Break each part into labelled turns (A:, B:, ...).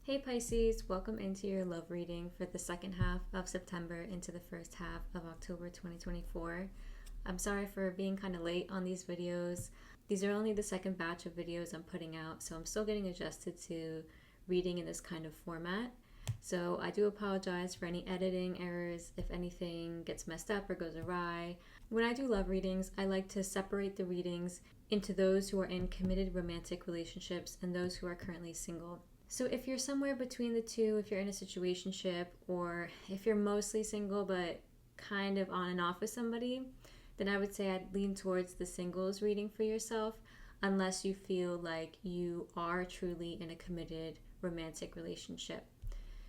A: Hey Pisces, welcome into your love reading for the second half of September into the first half of October 2024. I'm sorry for being kind of late on these videos. These are only the second batch of videos I'm putting out, so I'm still getting adjusted to reading in this kind of format. So I do apologize for any editing errors if anything gets messed up or goes awry. When I do love readings, I like to separate the readings into those who are in committed romantic relationships and those who are currently single. So if you're somewhere between the two, if you're in a situationship, or if you're mostly single but kind of on and off with somebody, then I would say I'd lean towards the singles reading for yourself, unless you feel like you are truly in a committed romantic relationship.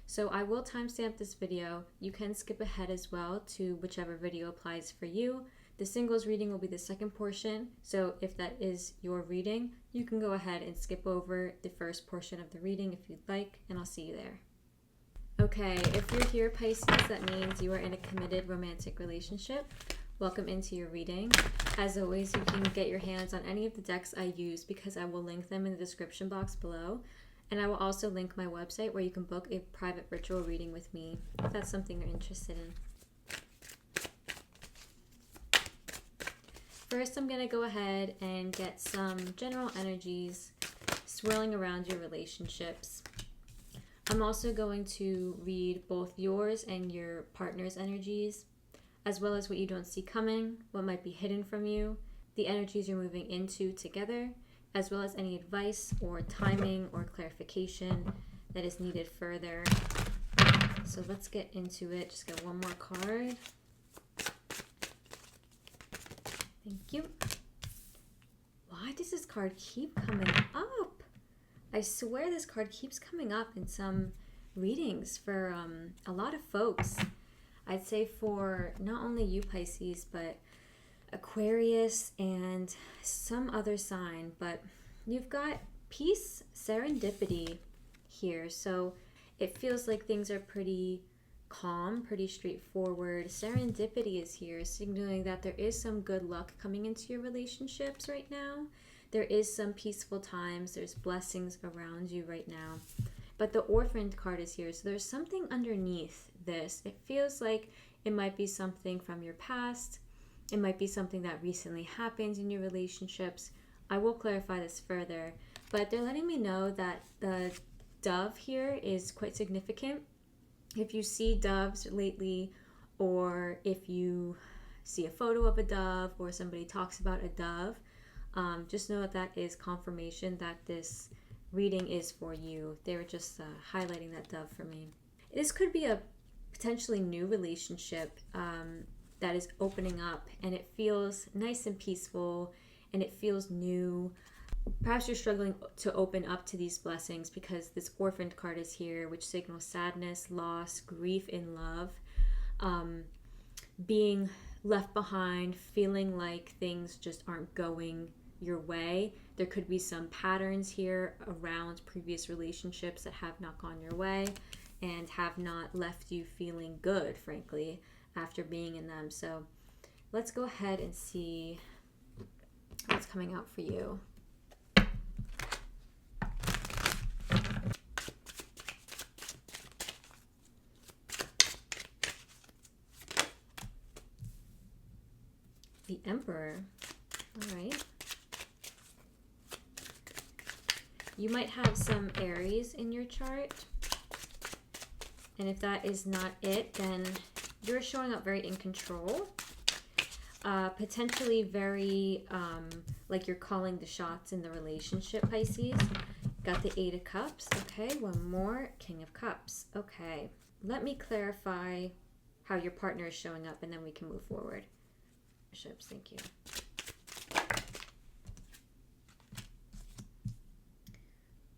A: So I will timestamp this video. You can skip ahead as well to whichever video applies for you. The singles reading will be the second portion, so if that is your reading, you can go ahead and skip over the first portion of the reading if you'd like, and I'll see you there. Okay, if you're here, Pisces, that means you are in a committed romantic relationship. Welcome into your reading. As always, you can get your hands on any of the decks I use because I will link them in the description box below. And I will also link my website where you can book a private ritual reading with me if that's something you're interested in. First, I'm going to go ahead and get some general energies swirling around your relationships. I'm also going to read both yours and your partner's energies, as well as what you don't see coming, what might be hidden from you, the energies you're moving into together, as well as any advice or timing or clarification that is needed further. So let's get into it. Just get one more card. Thank you. Why does this card keep coming up? I swear this card keeps coming up in some readings for a lot of folks. I'd say for not only you, Pisces, but Aquarius and some other sign. But you've got peace, serendipity here. So it feels like things are pretty calm, pretty straightforward. Serendipity is here, signaling that there is some good luck coming into your relationships right now. There is some peaceful times. There's blessings around you right now. But the orphaned card is here, so there's something underneath this. It feels like it might be something from your past. It might be something that recently happened in your relationships. I will clarify this further, but they're letting me know that the dove here is quite significant. If you see doves lately, or if you see a photo of a dove or somebody talks about a dove, just know that that is confirmation that this reading is for you. They were just highlighting that dove for me. This could be a potentially new relationship that is opening up, and it feels nice and peaceful, and it feels new. Perhaps you're struggling to open up to these blessings because this orphaned card is here, which signals sadness, loss, grief in love, being left behind, feeling like things just aren't going your way. There could be some patterns here around previous relationships that have not gone your way and have not left you feeling good, frankly, after being in them. So let's go ahead and see what's coming out for you. The Emperor. All right. You might have some Aries in your chart. And if that is not it, then you're showing up very in control. Potentially very like you're calling the shots in the relationship, Pisces. Got the Eight of Cups. Okay, one more. King of Cups. Okay. Let me clarify how your partner is showing up, and then we can move forward. Ships, thank you.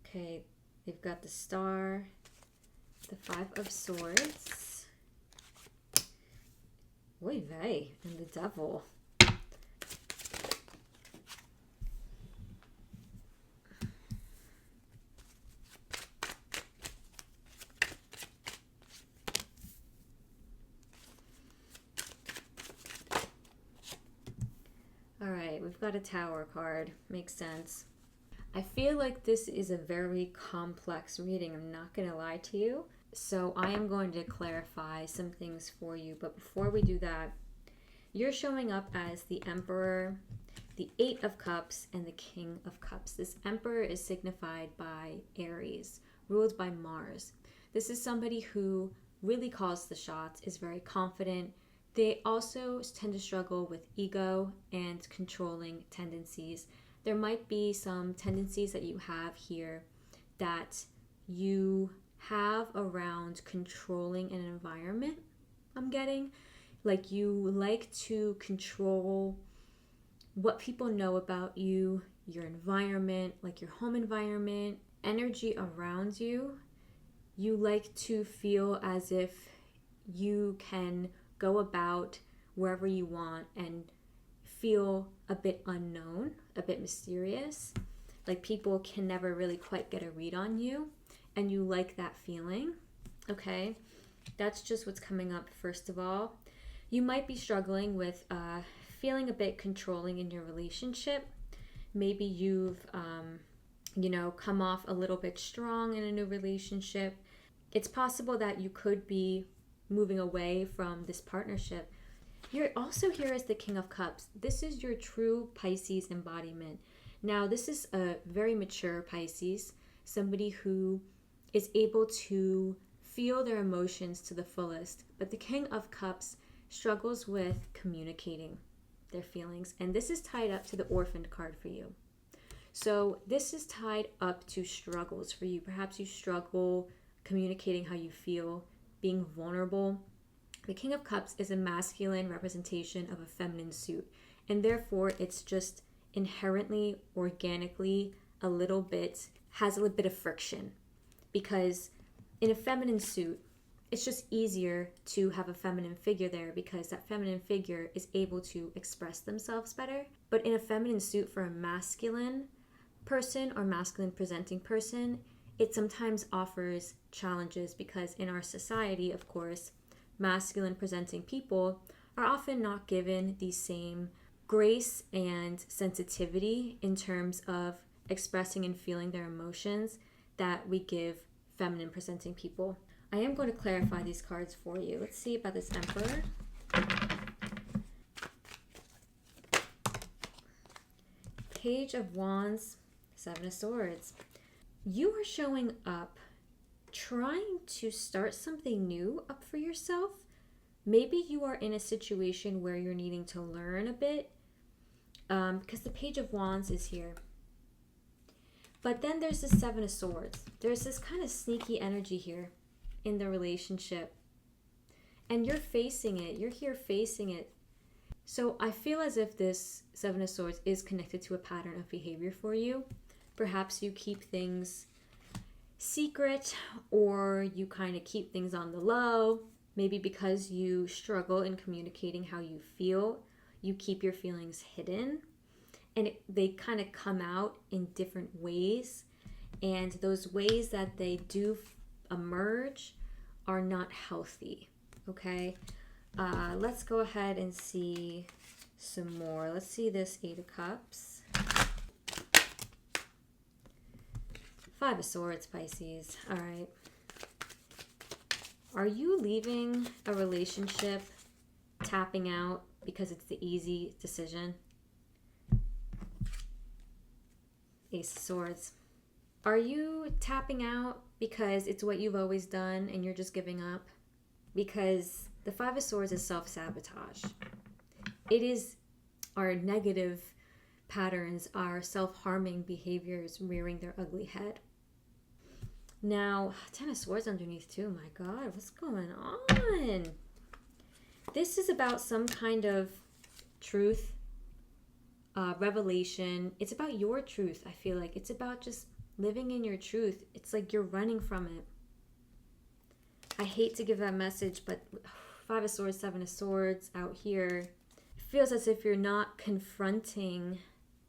A: Okay, they've got the Star, the Five of Swords, oy vey, and the Devil. All right, we've got a Tower card. Makes sense. I feel like this is a very complex reading. I'm not going to lie to you. So I am going to clarify some things for you. But before we do that, you're showing up as the Emperor, the Eight of Cups, and the King of Cups. This Emperor is signified by Aries, ruled by Mars. This is somebody who really calls the shots, is very confident. They also tend to struggle with ego and controlling tendencies. There might be some tendencies that you have here that you have around controlling an environment, I'm getting. Like you like to control what people know about you, your environment, like your home environment, energy around you. You like to feel as if you can go about wherever you want and feel a bit unknown, a bit mysterious. Like people can never really quite get a read on you, and you like that feeling. Okay, that's just what's coming up. First of all, you might be struggling with feeling a bit controlling in your relationship. Maybe you've come off a little bit strong in a new relationship. It's possible that you could be moving away from this partnership. You're also here as the King of Cups. This is your true Pisces embodiment. Now, this is a very mature Pisces, somebody who is able to feel their emotions to the fullest. But the King of Cups struggles with communicating their feelings. And this is tied up to the Orphaned card for you. So this is tied up to struggles for you. Perhaps you struggle communicating how you feel, being vulnerable. The King of Cups is a masculine representation of a feminine suit. And therefore, it's just inherently, organically, has a little bit of friction. Because in a feminine suit, it's just easier to have a feminine figure there because that feminine figure is able to express themselves better. But in a feminine suit for a masculine person or masculine presenting person, it sometimes offers challenges because in our society, of course, masculine presenting people are often not given the same grace and sensitivity in terms of expressing and feeling their emotions that we give feminine presenting people. I am going to clarify these cards for you. Let's see about this Emperor. Page of Wands, Seven of Swords. You are showing up trying to start something new up for yourself. Maybe you are in a situation where you're needing to learn a bit because the Page of Wands is here. But then there's the Seven of Swords. There's this kind of sneaky energy here in the relationship. And you're facing it. You're here facing it. So I feel as if this Seven of Swords is connected to a pattern of behavior for you. Perhaps you keep things secret or you kind of keep things on the low. Maybe because you struggle in communicating how you feel, you keep your feelings hidden. And they kind of come out in different ways. And those ways that they do emerge are not healthy. Okay? Let's go ahead and see some more. Let's see this Eight of Cups. Five of Swords, Pisces. All right. Are you leaving a relationship, tapping out because it's the easy decision? Ace of Swords. Are you tapping out because it's what you've always done and you're just giving up? Because the Five of Swords is self-sabotage. It is our negative patterns, our self-harming behaviors rearing their ugly head. Now, Ten of Swords underneath too. My God, what's going on? This is about some kind of truth, revelation. It's about your truth, I feel like. It's about just living in your truth. It's like you're running from it. I hate to give that message, but Five of Swords, Seven of Swords out here, it feels as if you're not confronting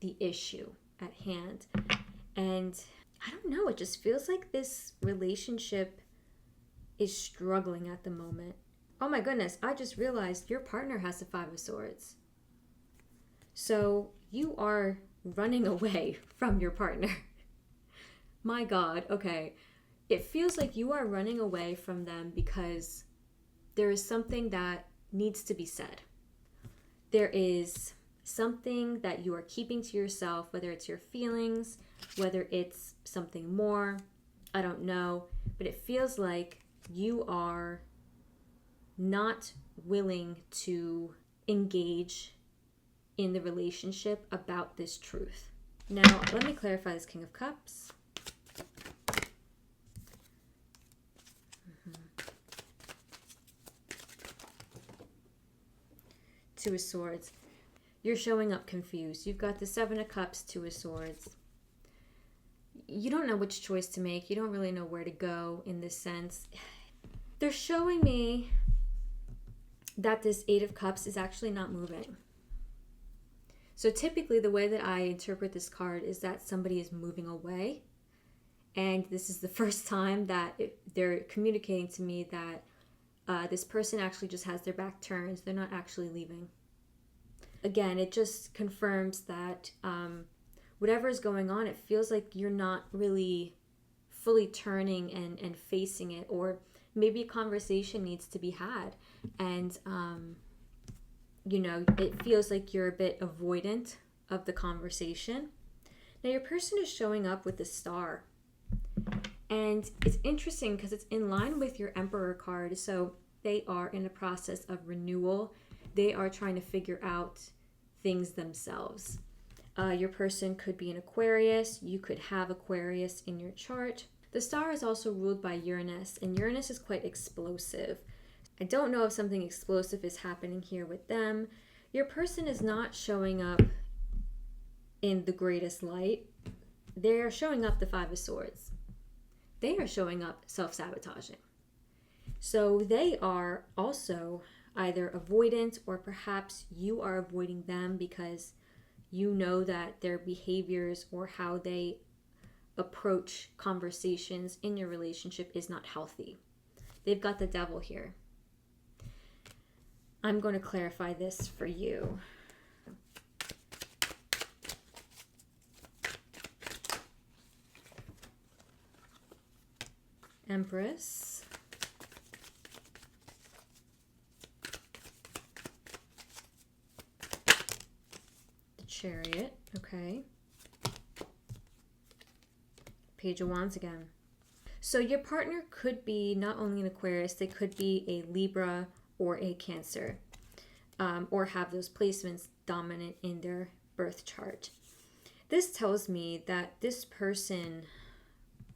A: the issue at hand. And I don't know, it just feels like this relationship is struggling at the moment. Oh my goodness, I just realized your partner has the Five of Swords. So you are running away from your partner. My God, okay. It feels like you are running away from them because there is something that needs to be said. There is something that you are keeping to yourself, whether it's your feelings, whether it's something more, I don't know, but it feels like you are not willing to engage in the relationship about this truth. Now, let me clarify this King of Cups. Two of Swords. You're showing up confused. You've got the Seven of Cups, Two of Swords. You don't know which choice to make. You don't really know where to go in this sense. They're showing me that this Eight of Cups is actually not moving. So typically the way that I interpret this card is that somebody is moving away. And this is the first time that they're communicating to me that this person actually just has their back turned. They're not actually leaving. Again, it just confirms that whatever is going on, it feels like you're not really fully turning and facing it, or maybe a conversation needs to be had. And, it feels like you're a bit avoidant of the conversation. Now, your person is showing up with the Star. And it's interesting because it's in line with your Emperor card. So they are in a process of renewal. They are trying to figure out things themselves. Your person could be an Aquarius. You could have Aquarius in your chart. The Star is also ruled by Uranus, and Uranus is quite explosive. I don't know if something explosive is happening here with them. Your person is not showing up in the greatest light. They're showing up the Five of Swords. They are showing up self-sabotaging. So they are also either avoidant, or perhaps you are avoiding them because you know that their behaviors or how they approach conversations in your relationship is not healthy. They've got the Devil here. I'm going to clarify this for you. Empress. The Chariot, okay. Page of Wands again. So your partner could be not only an Aquarius, they could be a Libra or a Cancer, or have those placements dominant in their birth chart. This tells me that this person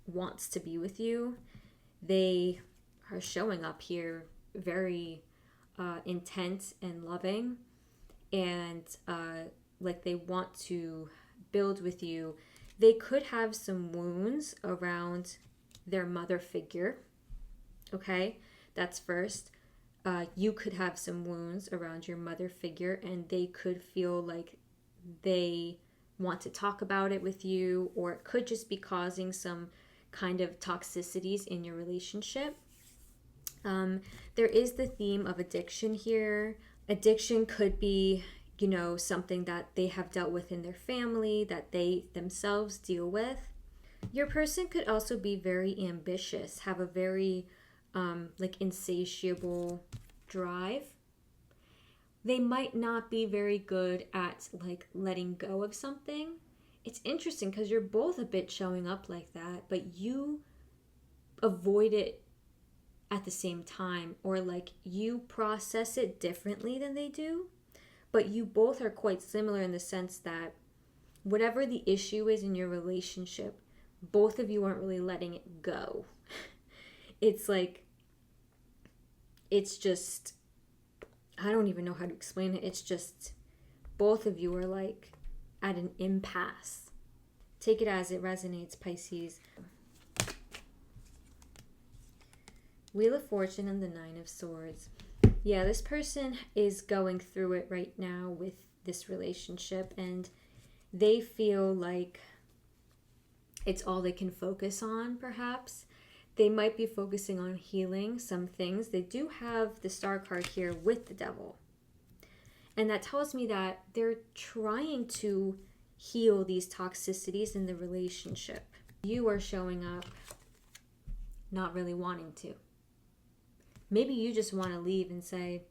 A: wants to be with you. They are showing up here very intense and loving, and like they want to build with you. They could have some wounds around their mother figure. Okay, that's first. You could have some wounds around your mother figure, and they could feel like they want to talk about it with you, or it could just be causing some kind of toxicities in your relationship. There is the theme of addiction here. Addiction could be, something that they have dealt with in their family, that they themselves deal with. Your person could also be very ambitious, have a very insatiable drive. They might not be very good at letting go of something. It's interesting because you're both a bit showing up like that, but you avoid it at the same time, or you process it differently than they do. But you both are quite similar in the sense that whatever the issue is in your relationship, both of you aren't really letting it go. It's just, I don't even know how to explain it. It's just, both of you are at an impasse. Take it as it resonates, Pisces. Wheel of Fortune and the Nine of Swords. Yeah, this person is going through it right now with this relationship, and they feel like it's all they can focus on, perhaps. They might be focusing on healing some things. They do have the Star card here with the Devil. And that tells me that they're trying to heal these toxicities in the relationship. You are showing up not really wanting to. Maybe you just want to leave and say,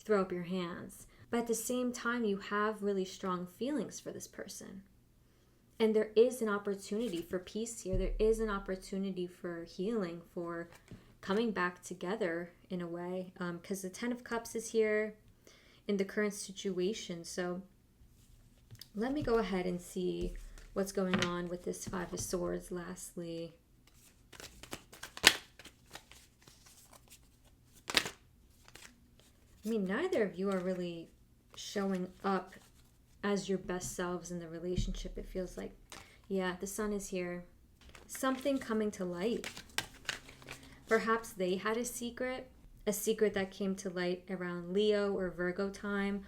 A: throw up your hands. But at the same time, you have really strong feelings for this person. And there is an opportunity for peace here. There is an opportunity for healing, for coming back together in a way. Because the Ten of Cups is here in the current situation. So let me go ahead and see what's going on with this Five of Swords lastly. I mean, neither of you are really showing up as your best selves in the relationship, it feels like. Yeah, the Sun is here. Something coming to light. Perhaps they had a secret that came to light around Leo or Virgo time,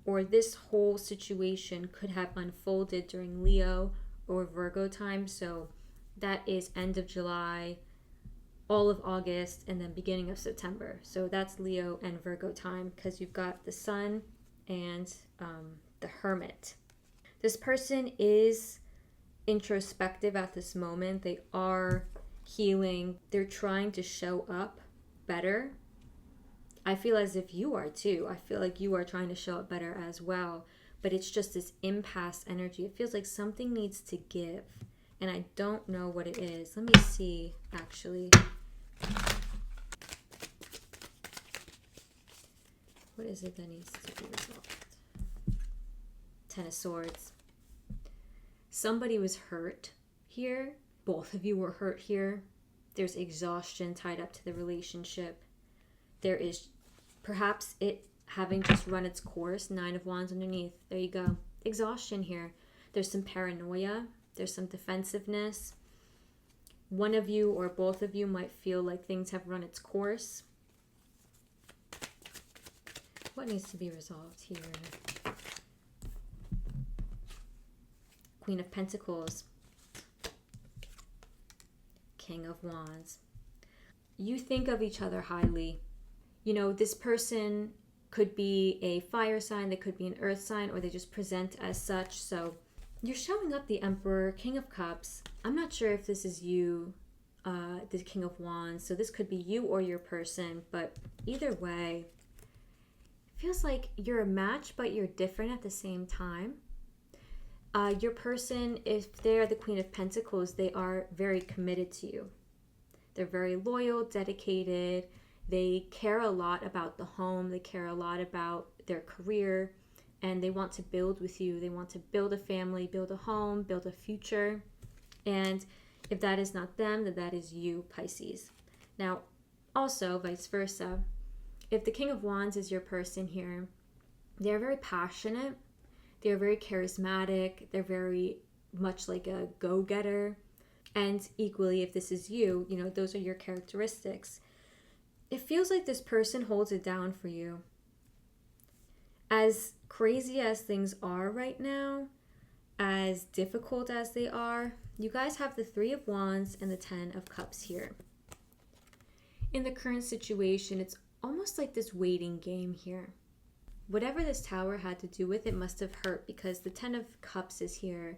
A: or this whole situation could have unfolded during Leo or Virgo time. So that is end of July, all of August, and then beginning of September. So that's Leo and Virgo time, because you've got the Sun and the Hermit. This person is introspective at this moment. They are healing. They're trying to show up better. I feel as if you are too. I feel like you are trying to show up better as well. But it's just this impasse energy. It feels like something needs to give. And I don't know what it is. Let me see, actually. What is it that needs to be resolved? Ten of Swords. Somebody was hurt here. Both of you were hurt here. There's exhaustion tied up to the relationship. There is perhaps it having just run its course. Nine of Wands underneath. There you go. Exhaustion here. There's some paranoia. There's some defensiveness. One of you or both of you might feel like things have run its course. What needs to be resolved here? Queen of Pentacles. King of Wands. You think of each other highly. You know, this person could be a fire sign, they could be an earth sign, or they just present as such. So you're showing up the Emperor, King of Cups. I'm not sure if this is you, the King of Wands. So this could be you or your person, but either way, it feels like you're a match, but you're different at the same time. Your person, if they're the Queen of Pentacles, they are very committed to you. They're very loyal, dedicated. They care a lot about the home. They care a lot about their career. And they want to build with you. They want to build a family, build a home, build a future. And if that is not them, then that is you, Pisces. Now, also, vice versa. If the King of Wands is your person here, they're very passionate. They're very charismatic. They're very much like a go-getter. And equally, if this is you, you know, those are your characteristics. It feels like this person holds it down for you. As crazy as things are right now, as difficult as they are, you guys have the Three of Wands and the Ten of Cups here. In the current situation, it's almost like this waiting game here. Whatever this Tower had to do with it must have hurt, because the Ten of Cups is here.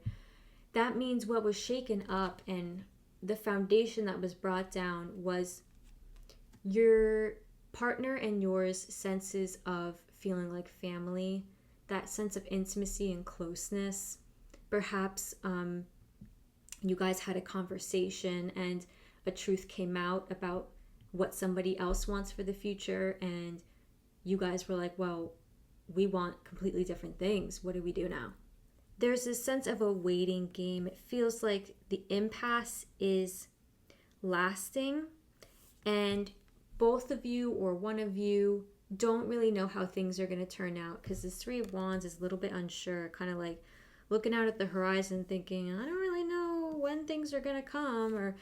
A: That means what was shaken up and the foundation that was brought down was your partner and yours senses of feeling like family, that sense of intimacy and closeness. Perhaps you guys had a conversation and a truth came out about what somebody else wants for the future, and you guys were like, well, we want completely different things. What do we do now? There's this sense of a waiting game. It feels like the impasse is lasting, and both of you or one of you don't really know how things are going to turn out, because this Three of Wands is a little bit unsure, kind of like looking out at the horizon thinking, I don't really know when things are going to come, or,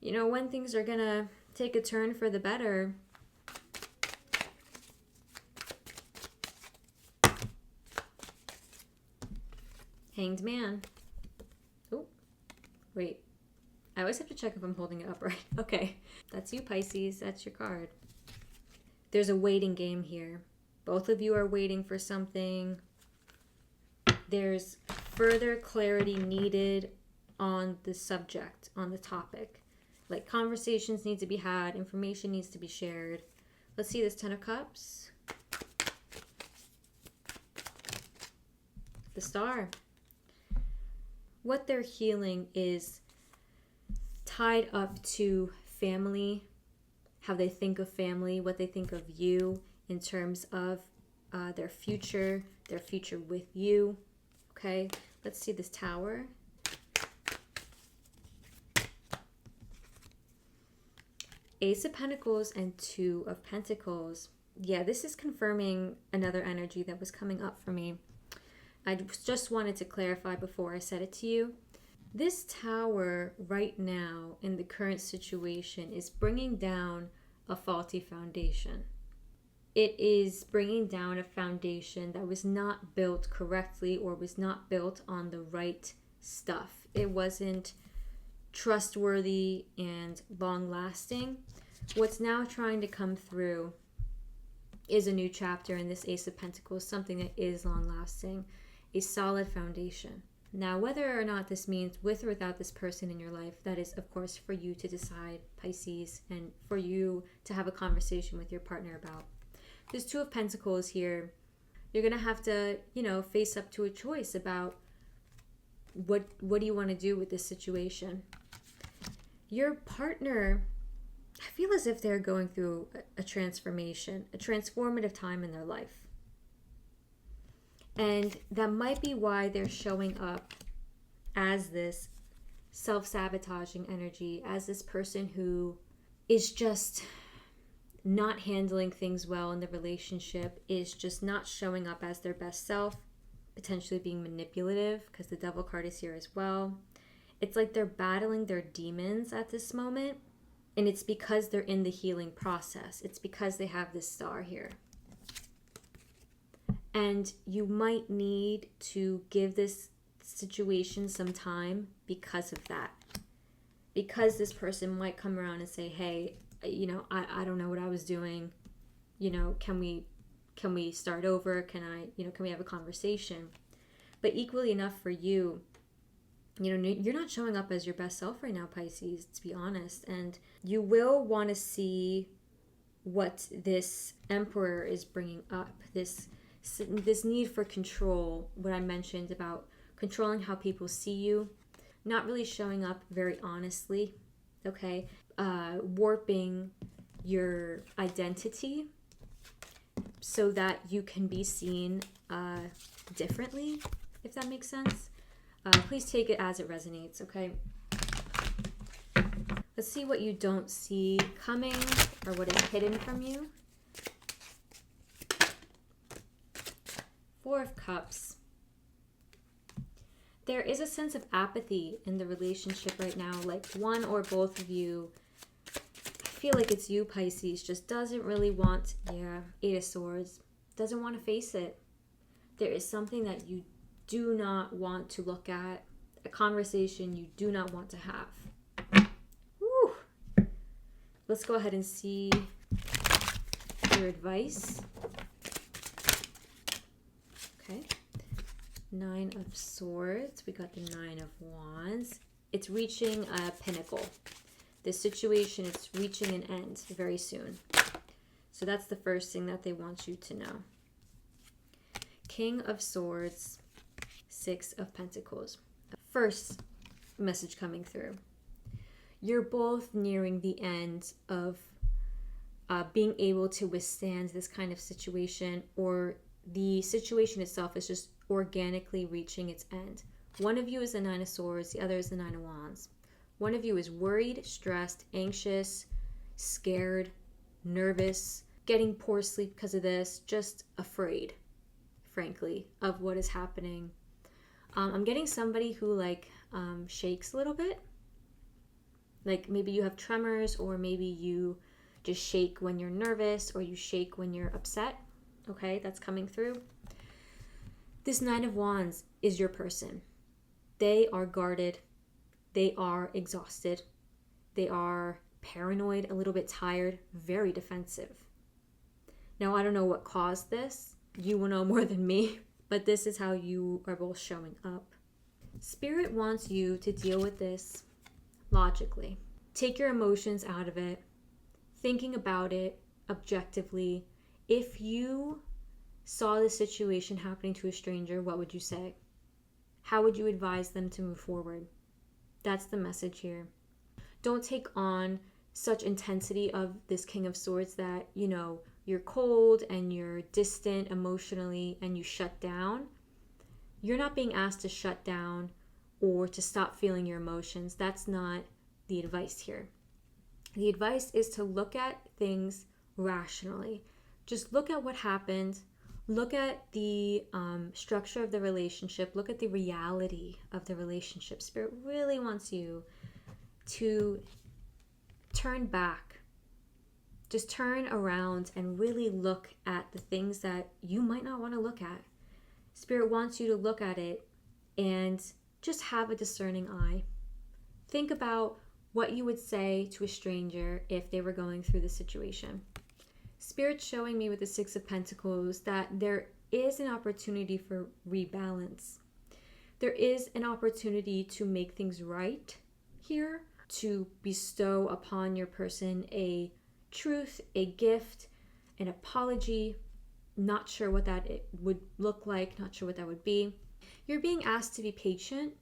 A: you know, when things are going to take a turn for the better. Hanged Man. Oh, wait. I always have to check if I'm holding it upright. Okay, that's you, Pisces. That's your card. There's a waiting game here. Both of you are waiting for something. There's further clarity needed on the subject, on the topic. Like conversations need to be had, information needs to be shared. Let's see this Ten of Cups. The Star. What they're healing is tied up to family, how they think of family, what they think of you in terms of their future with you. Okay, let's see this Tower. Ace of Pentacles and Two of Pentacles. Yeah, this is confirming another energy that was coming up for me. I just wanted to clarify before I said it to you. This Tower right now in the current situation is bringing down a faulty foundation. It is bringing down a foundation that was not built correctly or was not built on the right stuff. It wasn't trustworthy and long-lasting. What's now trying to come through is a new chapter in this Ace of Pentacles, something that is long-lasting, a solid foundation. Now, whether or not this means with or without this person in your life, that is, of course, for you to decide, Pisces, and for you to have a conversation with your partner about. There's Two of Pentacles here. You're going to have to, face up to a choice about what do you want to do with this situation. Your partner, I feel as if they're going through a transformation, a transformative time in their life. And that might be why they're showing up as this self-sabotaging energy, as this person who is just not handling things well in the relationship, is just not showing up as their best self, potentially being manipulative, because the Devil card is here as well. It's like they're battling their demons at this moment, and it's because they're in the healing process. It's because they have this Star here. And you might need to give this situation some time because of that. Because this person might come around and say, hey, I don't know what I was doing. Can we start over? Can we have a conversation? But equally enough for you, you're not showing up as your best self right now, Pisces, to be honest. And you will want to see what this Emperor is bringing up, this need for control, what I mentioned about controlling how people see you, not really showing up very honestly, okay? Warping your identity so that you can be seen differently, if that makes sense. Please take it as it resonates, okay? Let's see what you don't see coming or what is hidden from you. Four of Cups. There is a sense of apathy in the relationship right now. Like one or both of you, I feel like it's you, Pisces, just doesn't really want, Eight of Swords, doesn't want to face it. There is something that you do not want to look at, a conversation you do not want to have. Woo. Let's go ahead and see your advice. Okay. Nine of Swords. We got the Nine of Wands. It's reaching a pinnacle. This situation is reaching an end very soon. So that's the first thing that they want you to know. King of Swords. Six of Pentacles. First message coming through. You're both nearing the end of being able to withstand this kind of situation, or the situation itself is just organically reaching its end. One of you is the Nine of Swords, the other is the Nine of Wands. One of you is worried, stressed, anxious, scared, nervous, getting poor sleep because of this, just afraid, frankly, of what is happening. I'm getting somebody who shakes a little bit. Like maybe you have tremors, or maybe you just shake when you're nervous, or you shake when you're upset. Okay, that's coming through. This Nine of Wands is your person. They are guarded. They are exhausted. They are paranoid, a little bit tired, very defensive. Now, I don't know what caused this. You will know more than me, but this is how you are both showing up. Spirit wants you to deal with this logically. Take your emotions out of it, thinking about it objectively. If you saw the situation happening to a stranger, what would you say? How would you advise them to move forward? That's the message here. Don't take on such intensity of this King of Swords that, you're cold and you're distant emotionally and you shut down. You're not being asked to shut down or to stop feeling your emotions. That's not the advice here. The advice is to look at things rationally. Just look at what happened. Look at the structure of the relationship. Look at the reality of the relationship. Spirit really wants you to turn back. Just turn around and really look at the things that you might not want to look at. Spirit wants you to look at it and just have a discerning eye. Think about what you would say to a stranger if they were going through the situation. Spirit's showing me with the Six of Pentacles that there is an opportunity for rebalance. There is an opportunity to make things right here, to bestow upon your person a truth, a gift, an apology. Not sure what that would look like, not sure what that would be. You're being asked to be patient,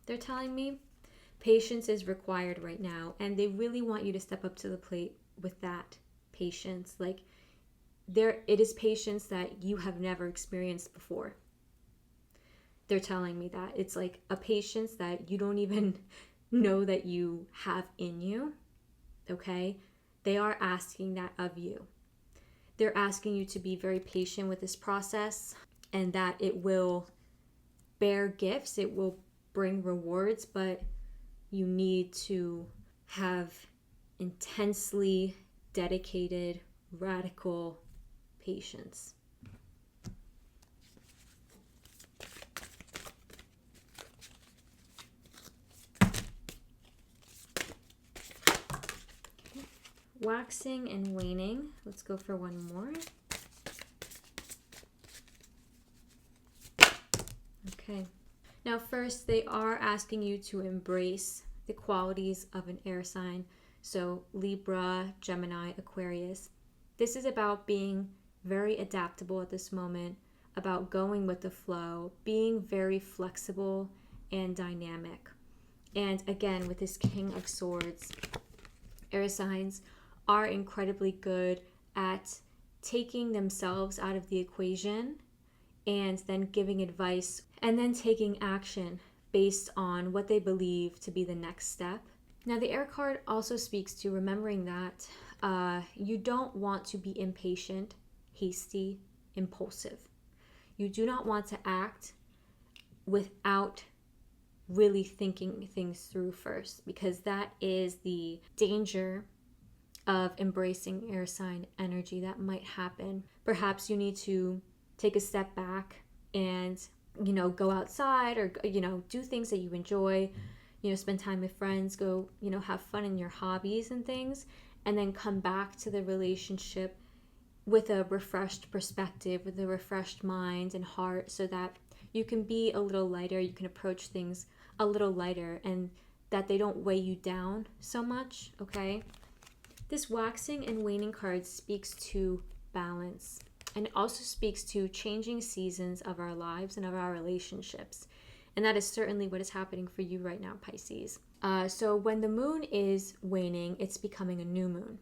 A: they're telling me. Patience is required right now, and they really want you to step up to the plate with that patience. Like, it is patience that you have never experienced before. They're telling me that. It's like a patience that you don't even know that you have in you, okay? They are asking that of you. They're asking you to be very patient with this process and that it will bear gifts, it will bring rewards, but you need to have intensely dedicated, radical patience. Waxing and waning. Let's go for one more. Okay. Now first, they are asking you to embrace the qualities of an air sign. So Libra, Gemini, Aquarius. This is about being very adaptable at this moment, about going with the flow, being very flexible and dynamic. And again, with this King of Swords, air signs are incredibly good at taking themselves out of the equation and then giving advice and then taking action based on what they believe to be the next step. Now, the air card also speaks to remembering that you don't want to be impatient, hasty, impulsive. You do not want to act without really thinking things through first, because that is the danger of embracing air sign energy that might happen. Perhaps you need to take a step back and, go outside or, do things that you enjoy, spend time with friends, go, have fun in your hobbies and things, and then come back to the relationship with a refreshed perspective, with a refreshed mind and heart, so that you can be a little lighter, you can approach things a little lighter, and that they don't weigh you down so much, okay? This waxing and waning card speaks to balance, and it also speaks to changing seasons of our lives and of our relationships. And that is certainly what is happening for you right now, Pisces. So when the moon is waning, it's becoming a new moon.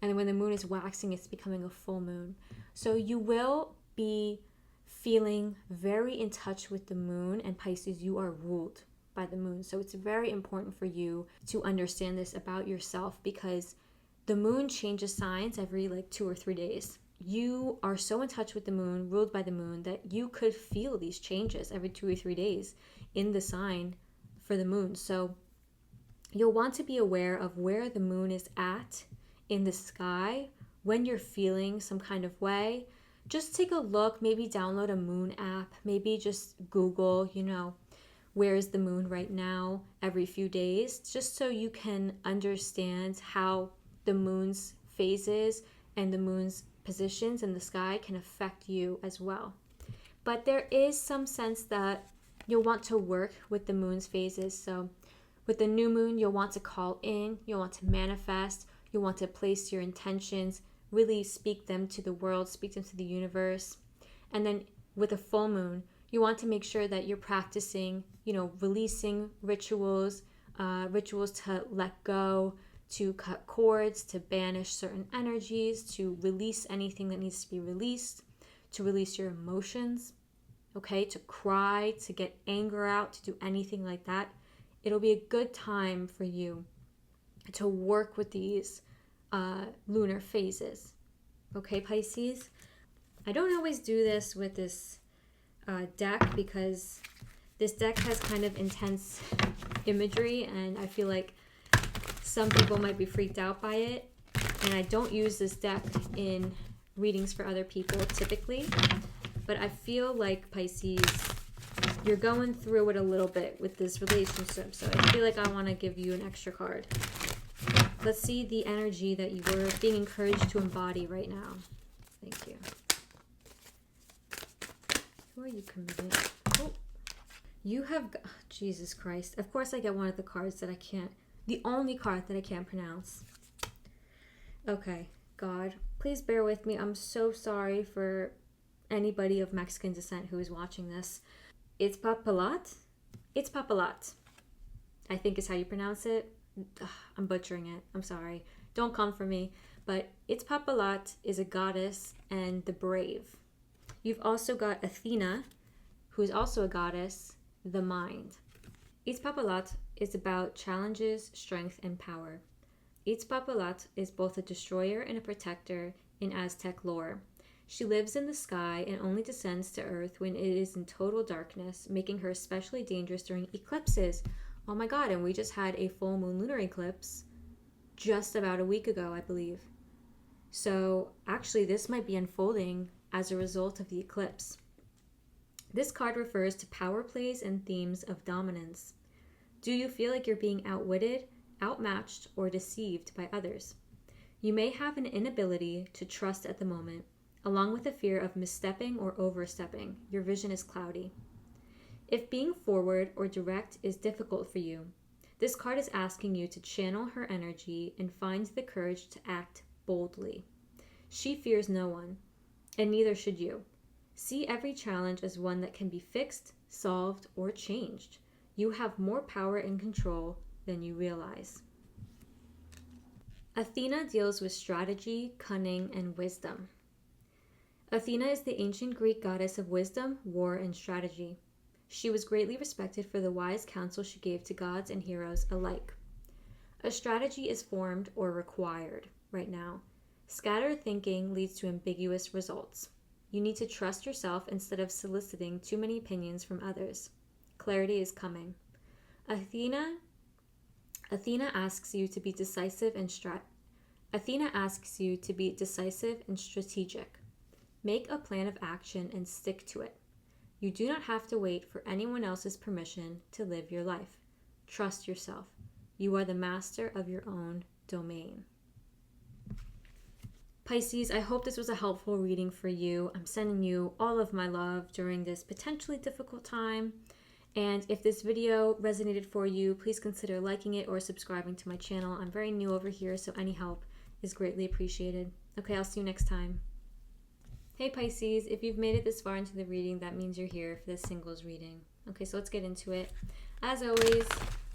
A: And when the moon is waxing, it's becoming a full moon. So you will be feeling very in touch with the moon, and Pisces, you are ruled by the moon. So it's very important for you to understand this about yourself, because the moon changes signs every 2 or 3 days. You are so in touch with the moon, ruled by the moon, that you could feel these changes every 2 or 3 days in the sign for the moon. So you'll want to be aware of where the moon is at in the sky when you're feeling some kind of way. Just take a look, maybe download a moon app, maybe just Google, where is the moon right now every few days, just so you can understand how the moon's phases and the moon's positions in the sky can affect you as well. But there is some sense that You'll want to work with the moon's phases. So with the new moon, you'll want to call in, you'll want to manifest, you'll want to place your intentions, really speak them to the world, speak them to the universe. And then with a full moon, you want to make sure that you're practicing, releasing rituals, rituals to let go, to cut cords, to banish certain energies, to release anything that needs to be released, to release your emotions, okay, to cry, to get anger out, to do anything like that. It'll be a good time for you to work with these lunar phases. Okay, Pisces? I don't always do this with this deck because this deck has kind of intense imagery, and I feel like some people might be freaked out by it. And I don't use this deck in readings for other people typically. But I feel like, Pisces, you're going through it a little bit with this relationship. So I feel like I want to give you an extra card. Let's see the energy that you were being encouraged to embody right now. Thank you. Who are you committing? Oh, you have... Oh, Jesus Christ. Of course I get one of the cards that I can't... The only card that I can't pronounce. Okay, God. Please bear with me. I'm so sorry for anybody of Mexican descent who is watching this. It's Papalat? It's Papalat, I think is how you pronounce it. Ugh, I'm butchering it. I'm sorry. Don't come for me. But it's Papalat is a goddess and the brave. You've also got Athena, who is also a goddess, the mind. Itzpapalat is about challenges, strength, and power. Itzpapalat is both a destroyer and a protector in Aztec lore. She lives in the sky and only descends to Earth when it is in total darkness, making her especially dangerous during eclipses. Oh my God, and we just had a full moon lunar eclipse just about a week ago, I believe. So actually this might be unfolding as a result of the eclipse. This card refers to power plays and themes of dominance. Do you feel like you're being outwitted, outmatched, or deceived by others? You may have an inability to trust at the moment, along with a fear of misstepping or overstepping. Your vision is cloudy. If being forward or direct is difficult for you, this card is asking you to channel her energy and find the courage to act boldly. She fears no one, and neither should you. See every challenge as one that can be fixed, solved, or changed. You have more power and control than you realize. Athena deals with strategy, cunning, and wisdom. Athena is the ancient Greek goddess of wisdom, war, and strategy. She was greatly respected for the wise counsel she gave to gods and heroes alike. A strategy is formed or required right now. Scattered thinking leads to ambiguous results. You need to trust yourself instead of soliciting too many opinions from others. Clarity is coming. Athena asks you to be decisive and strategic. Make a plan of action and stick to it. You do not have to wait for anyone else's permission to live your life. Trust yourself. You are the master of your own domain. Pisces, I hope this was a helpful reading for you. I'm sending you all of my love during this potentially difficult time. And if this video resonated for you, please consider liking it or subscribing to my channel. I'm very new over here, so any help is greatly appreciated. Okay, I'll see you next time. Hey Pisces, if you've made it this far into the reading, that means you're here for the singles reading. Okay, so let's get into it. As always,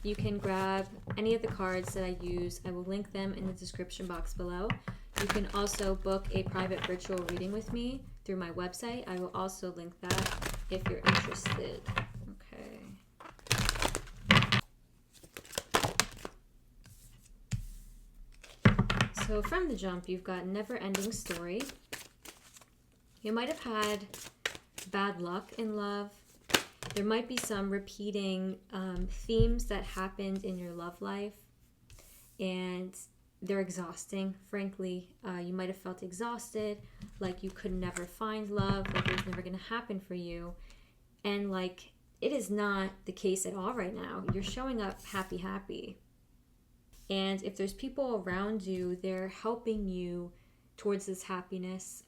A: you can grab any of the cards that I use. I will link them in the description box below. You can also book a private virtual reading with me through my website. I will also link that if you're interested. So from the jump, you've got never-ending story. You might have had bad luck in love. There might be some repeating themes that happened in your love life, and they're exhausting, frankly. You might have felt exhausted, like you could never find love, like it was never going to happen for you. And like, it is not the case at all right now. You're showing up happy. And if there's people around you, they're helping you towards this happiness.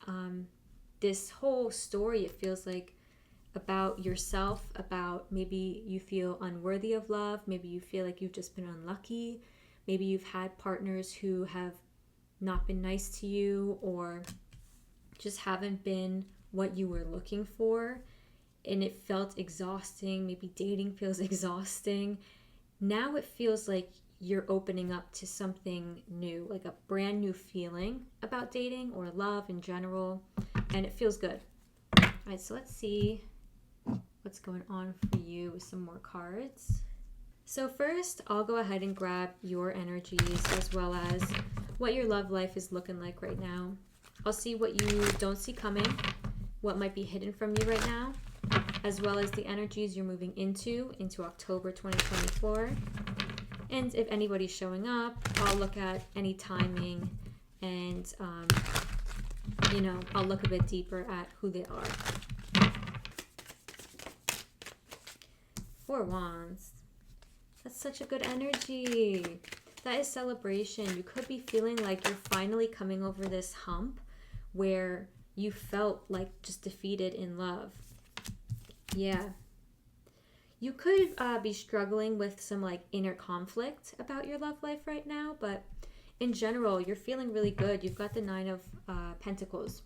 A: This whole story, it feels like about yourself, about maybe you feel unworthy of love, maybe you feel like you've just been unlucky, maybe you've had partners who have not been nice to you or just haven't been what you were looking for, and it felt exhausting. Maybe dating feels exhausting. Now it feels like you're opening up to something new, like a brand new feeling about dating or love in general, and it feels good. All right, so let's see what's going on for you with some more cards. So first, I'll go ahead and grab your energies as well as what your love life is looking like right now. I'll see what you don't see coming, what might be hidden from you right now, as well as the energies you're moving into October 2024. And if anybody's showing up, I'll look at any timing and, I'll look a bit deeper at who they are. 4 Wands. That's such a good energy. That is celebration. You could be feeling like you're finally coming over this hump where you felt like just defeated in love. Yeah. You could be struggling with some like inner conflict about your love life right now, but in general, you're feeling really good. You've got the 9 of Pentacles.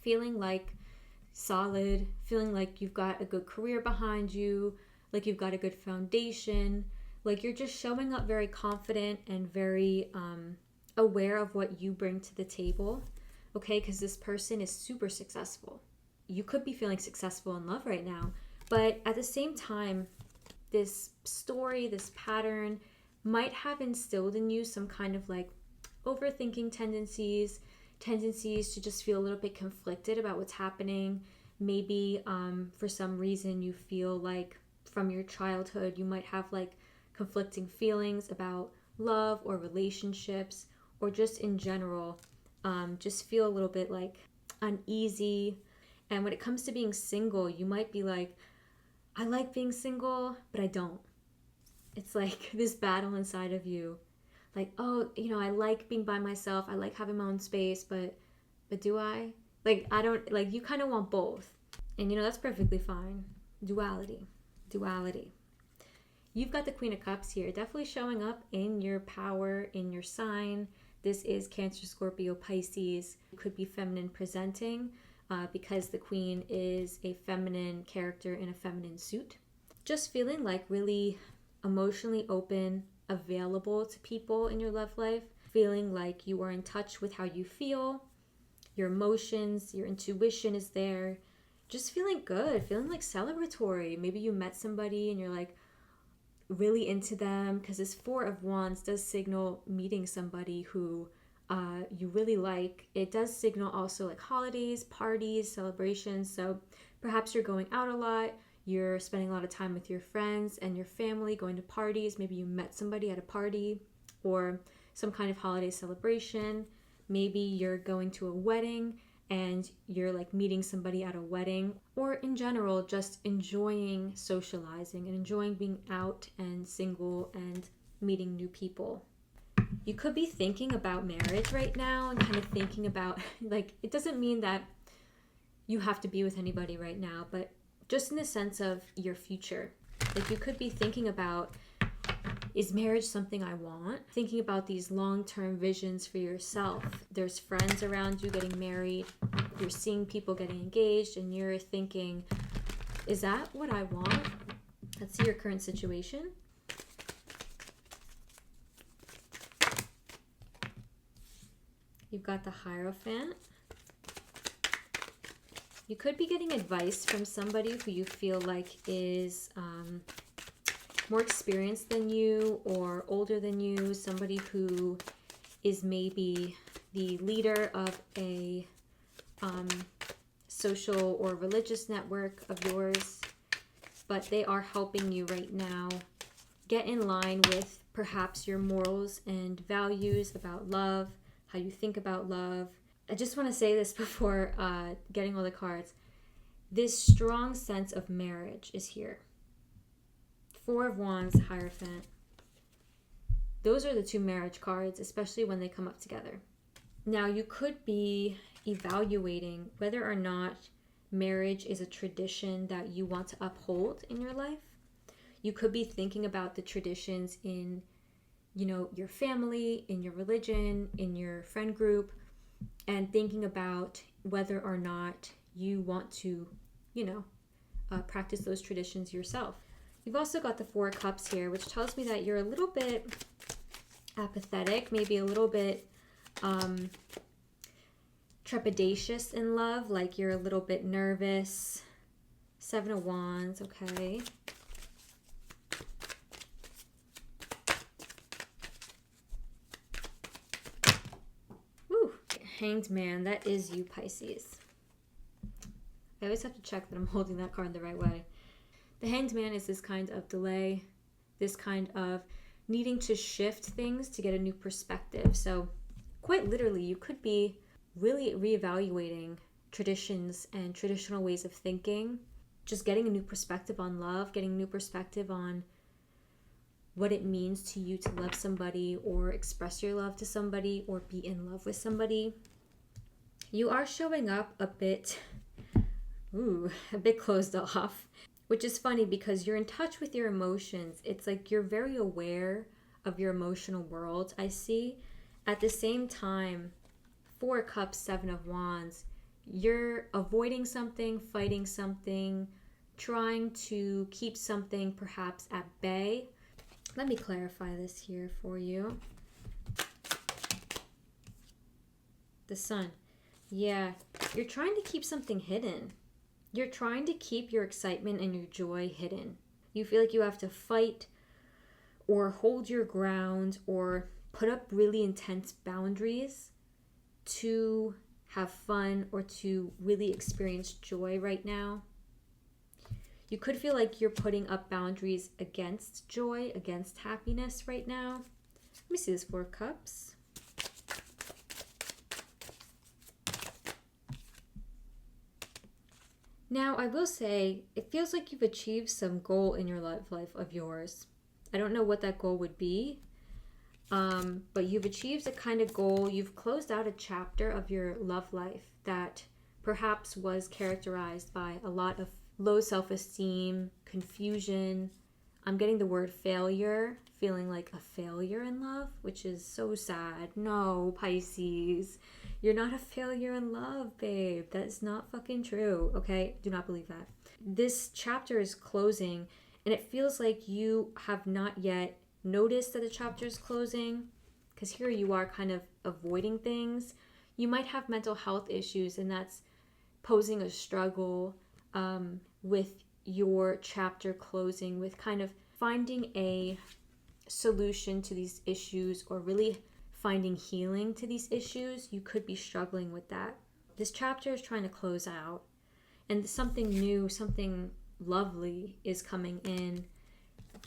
A: Feeling like solid, feeling like you've got a good career behind you, like you've got a good foundation, like you're just showing up very confident and very aware of what you bring to the table, okay? Because this person is super successful. You could be feeling successful in love right now, but at the same time, this story, this pattern might have instilled in you some kind of like overthinking tendencies to just feel a little bit conflicted about what's happening. Maybe for some reason you feel like from your childhood you might have like conflicting feelings about love or relationships, or just in general just feel a little bit like uneasy. And when it comes to being single, you might be like, I like being single, but I don't. It's like this battle inside of you. Like, oh, I like being by myself. I like having my own space, but do I? Like, I don't, like, you kind of want both. And, that's perfectly fine. Duality. You've got the Queen of Cups here, definitely showing up in your power, in your sign. This is Cancer, Scorpio, Pisces. It could be feminine presenting because the Queen is a feminine character in a feminine suit. Just feeling like really emotionally open, available to people in your love life, feeling like you are in touch with how you feel, your emotions, your intuition is there, just feeling good, feeling like celebratory. Maybe you met somebody and you're like really into them, because this 4 of Wands does signal meeting somebody who you really like. It does signal also like holidays, parties, celebrations. So perhaps you're going out a lot, you're spending a lot of time with your friends and your family, going to parties. Maybe you met somebody at a party or some kind of holiday celebration. Maybe you're going to a wedding and you're like meeting somebody at a wedding, or in general, just enjoying socializing and enjoying being out and single and meeting new people. You could be thinking about marriage right now and kind of thinking about, like, it doesn't mean that you have to be with anybody right now, but just in the sense of your future. Like, you could be thinking about, is marriage something I want? Thinking about these long-term visions for yourself. There's friends around you getting married. You're seeing people getting engaged, and you're thinking, is that what I want? Let's see your current situation. You've got the Hierophant. You could be getting advice from somebody who you feel like is more experienced than you or older than you, somebody who is maybe the leader of a social or religious network of yours, but they are helping you right now get in line with perhaps your morals and values about love, how you think about love. I just want to say this before getting all the cards. This strong sense of marriage is here. 4 of Wands, Hierophant. Those are the 2 marriage cards, especially when they come up together. Now, you could be evaluating whether or not marriage is a tradition that you want to uphold in your life. You could be thinking about the traditions in, your family, in your religion, in your friend group, and thinking about whether or not you want to, practice those traditions yourself. You've also got the Four of Cups here, which tells me that you're a little bit apathetic, maybe a little bit trepidatious in love, like you're a little bit nervous. Seven of Wands, okay. Woo, Hanged Man, that is you, Pisces. I always have to check that I'm holding that card the right way. The Hanged Man is this kind of delay, this kind of needing to shift things to get a new perspective. So quite literally, you could be really reevaluating traditions and traditional ways of thinking, just getting a new perspective on love, getting a new perspective on what it means to you to love somebody or express your love to somebody or be in love with somebody. You are showing up a bit closed off, which is funny because you're in touch with your emotions. It's like you're very aware of your emotional world, I see. At the same time, Four of Cups, Seven of Wands, you're avoiding something, fighting something, trying to keep something perhaps at bay. Let me clarify this here for you. The Sun. Yeah, you're trying to keep something hidden. You're trying to keep your excitement and your joy hidden. You feel like you have to fight or hold your ground or put up really intense boundaries to have fun or to really experience joy right now. You could feel like you're putting up boundaries against joy, against happiness right now. Let me see this Four of Cups. Now, I will say, it feels like you've achieved some goal in your life of yours. I don't know what that goal would be, but you've achieved a kind of goal. You've closed out a chapter of your love life that perhaps was characterized by a lot of low self-esteem, confusion. I'm getting the word failure, feeling like a failure in love, which is so sad. No, Pisces. You're not a failure in love, babe. That is not fucking true, okay? Do not believe that. This chapter is closing, and it feels like you have not yet noticed that the chapter is closing, because here you are kind of avoiding things. You might have mental health issues, and that's posing a struggle with your chapter closing, with kind of finding a solution to these issues or really finding healing to these issues. You could be struggling with that. This chapter is trying to close out, and something new, something lovely is coming in.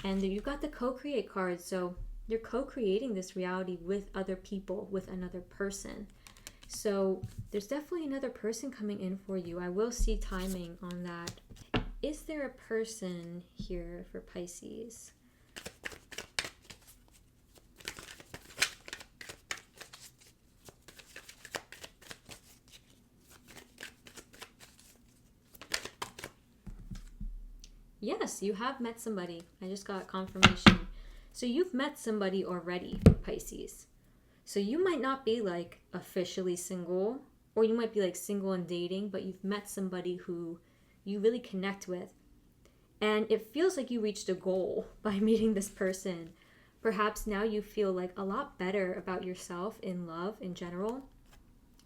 A: And you've got the co-create card, so you're co-creating this reality with other people, with another person. So there's definitely another person coming in for you. I will see timing on that. Is there a person here for Pisces? Yes, you have met somebody. I just got confirmation. So you've met somebody already, Pisces. So you might not be like officially single, or you might be like single and dating, but you've met somebody who you really connect with. And it feels like you reached a goal by meeting this person. Perhaps now you feel like a lot better about yourself in love in general.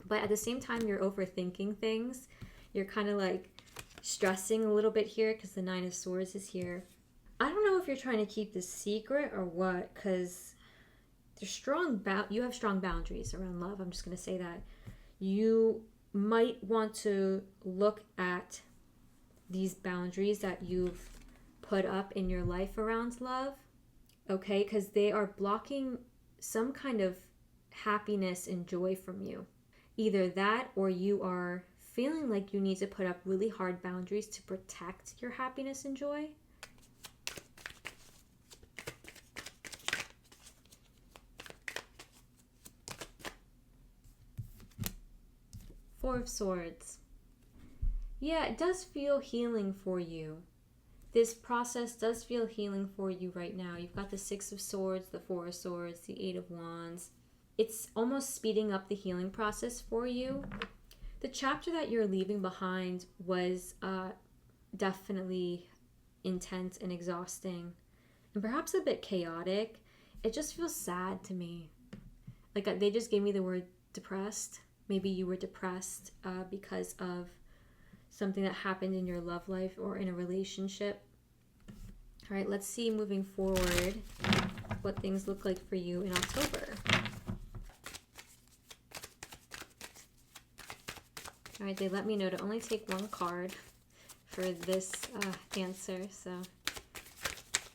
A: But at the same time, you're overthinking things. You're kind of like stressing a little bit here because the Nine of Swords is here. I don't know if you're trying to keep this secret or what, because you have strong boundaries around love. I'm just going to say that. You might want to look at these boundaries that you've put up in your life around love, okay? Because they are blocking some kind of happiness and joy from you. Either that, or you are feeling like you need to put up really hard boundaries to protect your happiness and joy. Four of Swords. Yeah, it does feel healing for you. This process does feel healing for you right now. You've got the Six of Swords, the Four of Swords, the Eight of Wands. It's almost speeding up the healing process for you. The chapter that you're leaving behind was definitely intense and exhausting and perhaps a bit chaotic. It just feels sad to me. Like they just gave me the word depressed. Maybe you were depressed because of something that happened in your love life or in a relationship. All right, let's see moving forward what things look like for you in October. All right, they let me know to only take one card for this answer. So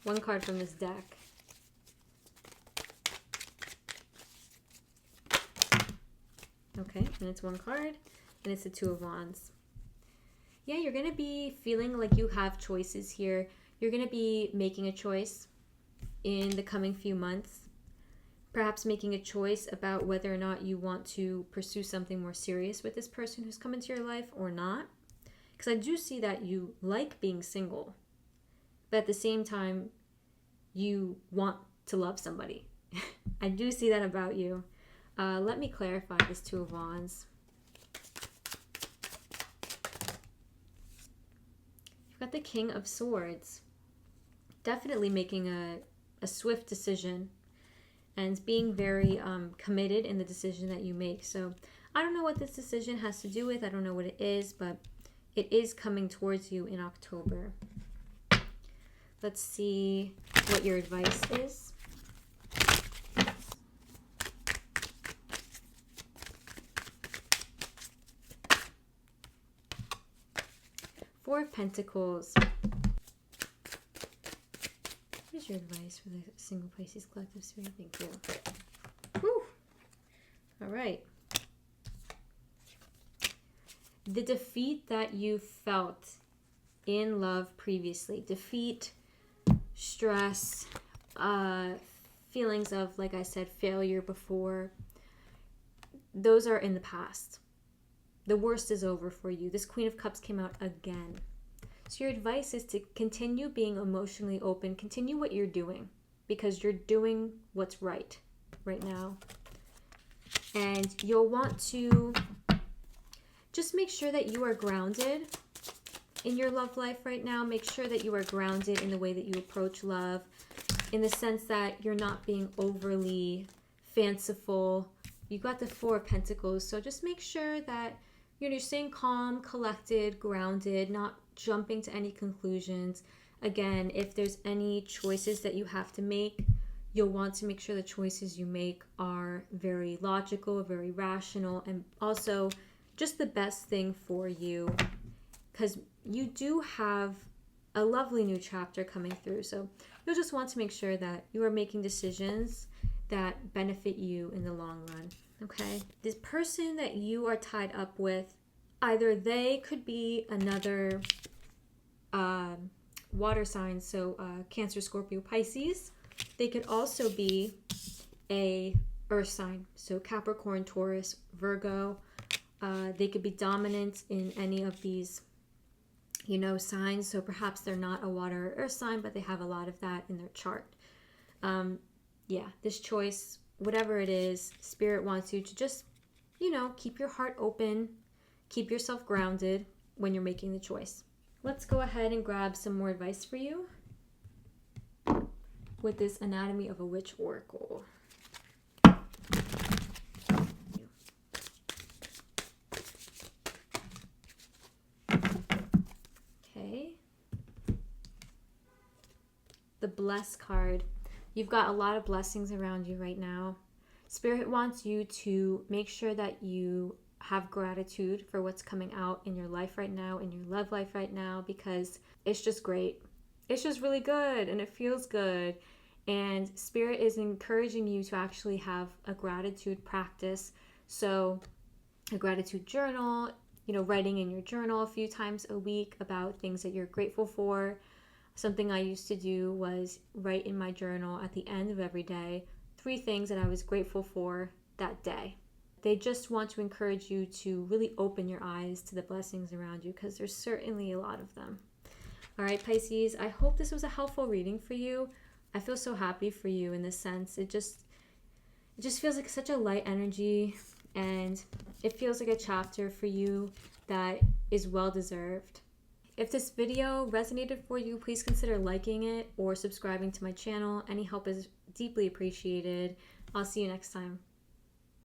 A: one card from this deck. Okay, and it's one card, and it's the Two of Wands. Yeah, you're going to be feeling like you have choices here. You're going to be making a choice in the coming few months. Perhaps making a choice about whether or not you want to pursue something more serious with this person who's come into your life or not. Because I do see that you like being single, but at the same time, you want to love somebody. I do see that about you. Let me clarify this Two of Wands. You've got the King of Swords. Definitely making a swift decision and being very committed in the decision that you make. So I don't know what this decision has to do with. I don't know what it is, but it is coming towards you in October. Let's see what your advice is. Four of Pentacles. What is your advice for the single Pisces collective spirit? Thank you. Whew. All right. The defeat that you felt in love previously, defeat, stress, feelings of, like I said, failure before, those are in the past. The worst is over for you. This Queen of Cups came out again. So your advice is to continue being emotionally open. Continue what you're doing because you're doing what's right now. And you'll want to just make sure that you are grounded in your love life right now. Make sure that you are grounded in the way that you approach love, in the sense that you're not being overly fanciful. You got the Four of Pentacles, so just make sure that you're staying calm, collected, grounded, not jumping to any conclusions. Again, if there's any choices that you have to make, you'll want to make sure the choices you make are very logical, very rational, and also just the best thing for you, because you do have a lovely new chapter coming through. So you'll just want to make sure that you are making decisions that benefit you in the long run. Okay, this person that you are tied up with, either they could be another water sign, so Cancer, Scorpio, Pisces. They could also be a earth sign, so Capricorn, Taurus, Virgo. They could be dominant in any of these, signs. So perhaps they're not a water or earth sign, but they have a lot of that in their chart. This choice, whatever it is, Spirit wants you to just, keep your heart open, keep yourself grounded when you're making the choice. Let's go ahead and grab some more advice for you with this Anatomy of a Witch Oracle. Okay. The Bless card. You've got a lot of blessings around you right now. Spirit wants you to make sure that you have gratitude for what's coming out in your life right now, in your love life right now, because it's just great. It's just really good and it feels good. And Spirit is encouraging you to actually have a gratitude practice. So a gratitude journal, writing in your journal a few times a week about things that you're grateful for. Something I used to do was write in my journal at the end of every day 3 things that I was grateful for that day. they just want to encourage you to really open your eyes to the blessings around you, because there's certainly a lot of them. All right, Pisces, I hope this was a helpful reading for you. I feel so happy for you in this sense. It just feels like such a light energy, and it feels like a chapter for you that is well deserved. If this video resonated for you, please consider liking it or subscribing to my channel. Any help is deeply appreciated. I'll see you next time.